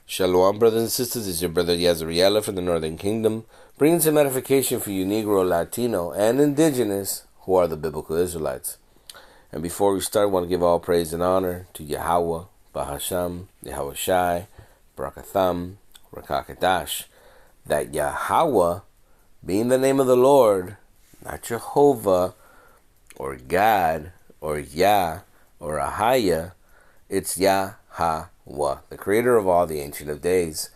Shalom, brothers and sisters. It's your brother ISRAELITES from the Northern Kingdom, bringing some edification for you Negro, Latino, and Indigenous who are the biblical Israelites. And before we start, I want to give all praise and honor to Yahweh, Bahasham, Yahweh Shai, Barakatham, Rakakadash. That Yahweh, being the name of the Lord, not Jehovah, or God, or Yah, or Ahaya, it's Yahweh, the creator of all, the Ancient of Days.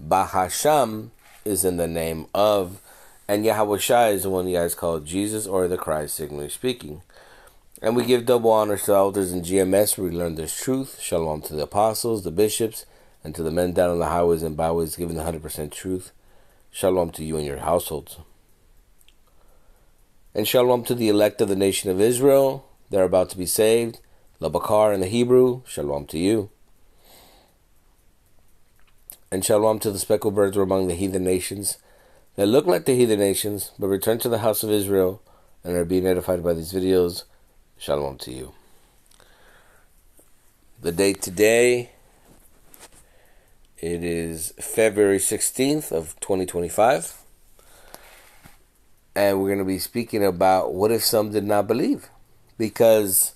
Bahasham is in the name of, and Yahweh Shai is the one you guys call Jesus or the Christ, signally speaking. And we give double honors to elders in GMS where we learn this truth. Shalom to the apostles, the bishops, and to the men down on the highways and byways giving the 100% truth. Shalom to you and your households. And shalom to the elect of the nation of Israel. They're about to be saved. Labakar in the Hebrew. Shalom to you. And shalom to the speckled birds who are among the heathen nations that look like the heathen nations, but return to the house of Israel and are being edified by these videos. Shalom to you. The date today, it is February 16th of 2025. And we're going to be speaking about what if some did not believe? Because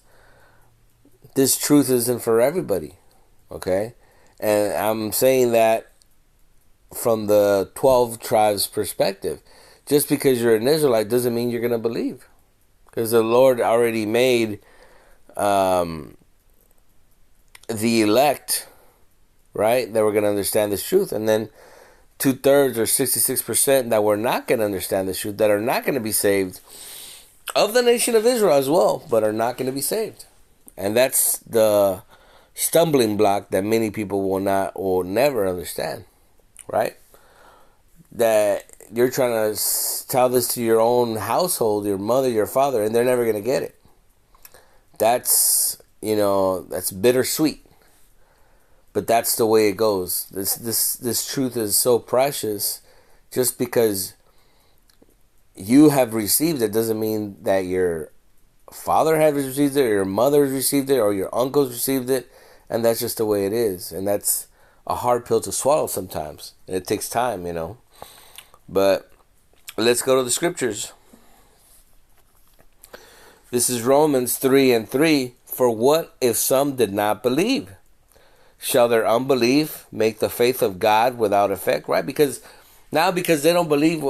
this truth isn't for everybody, okay? And I'm saying that from the 12 tribes perspective. Just because you're an Israelite doesn't mean you're going to believe. Because the Lord already made the elect, right, that were going to understand this truth. And then 2/3 or 66% that were not going to understand the truth, that are not going to be saved, of the nation of Israel as well, but are not going to be saved. And that's the stumbling block that many people will never understand, right? That you're trying to tell this to your own household, your mother, your father, and they're never going to get it. That's, that's bittersweet. But that's the way it goes. This truth is so precious. Just because you have received it doesn't mean that your father has received it, or your mother has received it, or your uncles received it. And that's just the way it is. And that's a hard pill to swallow sometimes. And it takes time, But let's go to the scriptures. This is Romans 3:3. For what if some did not believe? Shall their unbelief make the faith of God without effect? Right? Because they don't believe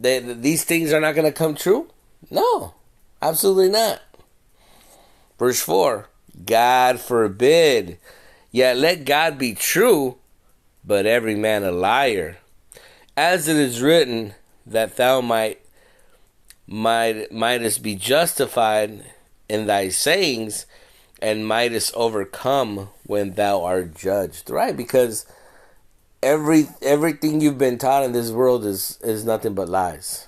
these things are not going to come true? No, absolutely not. Verse 4. God forbid. Yet let God be true, but every man a liar. As it is written, that thou mightest be justified in thy sayings, and mightest overcome when thou art judged. Right? Because everything you've been taught in this world is nothing but lies.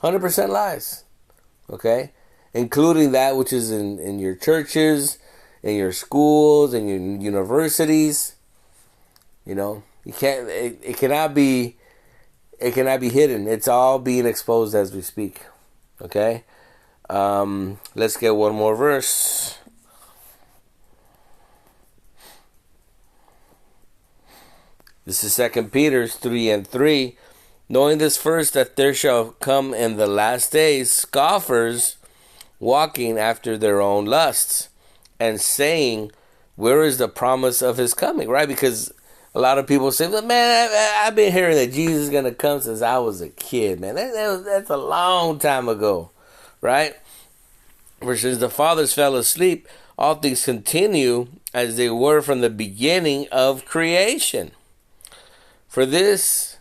100% lies. Okay? Including that which is in your churches, in your schools, in your universities. You can't. It cannot be hidden. It's all being exposed as we speak. Okay? Let's get one more verse. This is 2 Peter 3:3. Knowing this first, that there shall come in the last days scoffers, walking after their own lusts, and saying, where is the promise of his coming? Right? Because a lot of people say, well, man, I've been hearing that Jesus is going to come since I was a kid, man. That's a long time ago, right? Versus the fathers fell asleep, all things continue as they were from the beginning of creation. For this,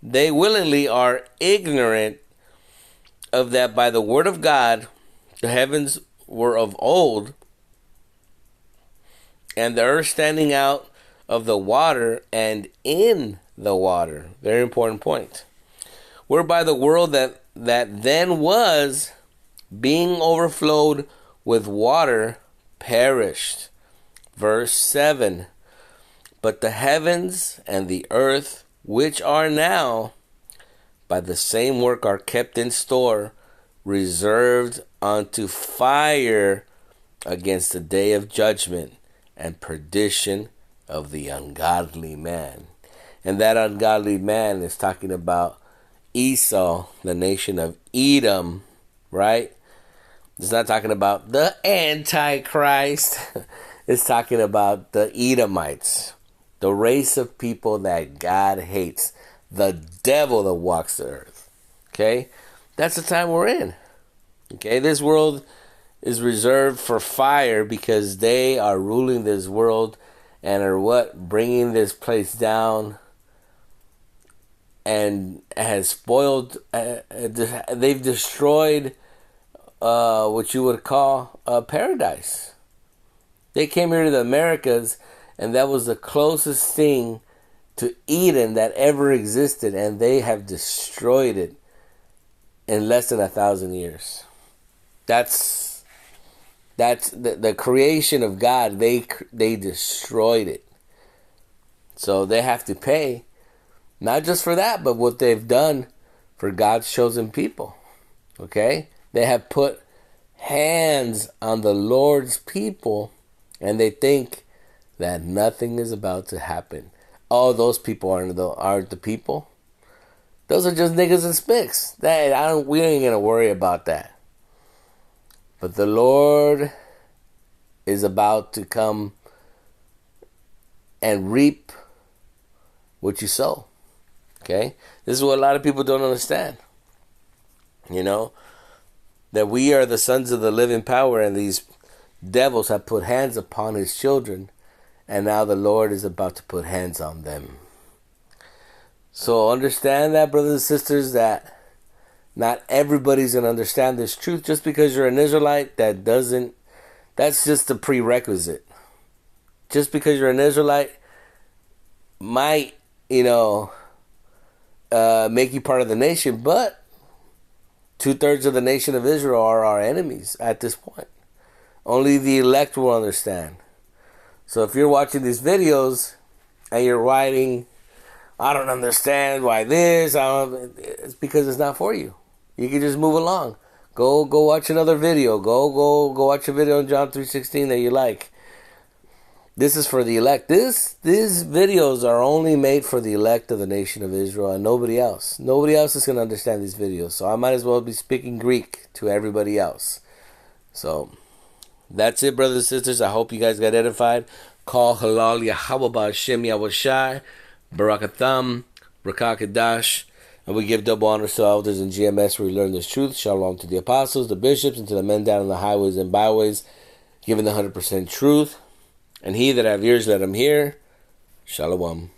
they willingly are ignorant of that by the word of God, the heavens were of old, and the earth standing out of the water and in the water. Very important point. Whereby the world that then was, being overflowed with water, perished. Verse 7. But the heavens and the earth, which are now, by the same work are kept in store, reserved unto fire against the day of judgment and perdition of the ungodly man. And that ungodly man is talking about Esau, the nation of Edom, right? It's not talking about the Antichrist. It's talking about the Edomites, the race of people that God hates, the devil that walks the earth. Okay? That's the time we're in. Okay? This world is reserved for fire because they are ruling this world and are what? Bringing this place down and has spoiled, they've destroyed what you would call a paradise. They came here to the Americas, and that was the closest thing to Eden that ever existed, and they have destroyed it in less than 1,000 years. That's the creation of God. They destroyed it. So they have to pay, not just for that, but what they've done for God's chosen people. Okay? They have put hands on the Lord's people, and they think that nothing is about to happen. Oh, those people aren't the people. Those are just niggas and spicks. We ain't gonna worry about that. But the Lord is about to come and reap what you sow. Okay? This is what a lot of people don't understand. You know? That we are the sons of the living power, and these devils have put hands upon his children, and now the Lord is about to put hands on them. So understand that, brothers and sisters, that not everybody's going to understand this truth. Just because you're an Israelite, that's just a prerequisite. Just because you're an Israelite might, make you part of the nation, but 2/3 of the nation of Israel are our enemies at this point. Only the elect will understand. So if you're watching these videos and you're writing, I don't understand why this, it's because it's not for you. You can just move along. Go watch another video. Go watch a video on John 3:16 that you like. This is for the elect. These videos are only made for the elect of the nation of Israel and nobody else. Nobody else is going to understand these videos. So I might as well be speaking Greek to everybody else. So that's it, brothers and sisters. I hope you guys got edified. Call Halal Yahweh Hashem Yahushai, Barakatham, Rakakadash. And we give double honors to elders in GMS where we learn this truth. Shalom to the apostles, the bishops, and to the men down on the highways and byways, giving the 100% truth. And he that have ears, let him hear. Shalom.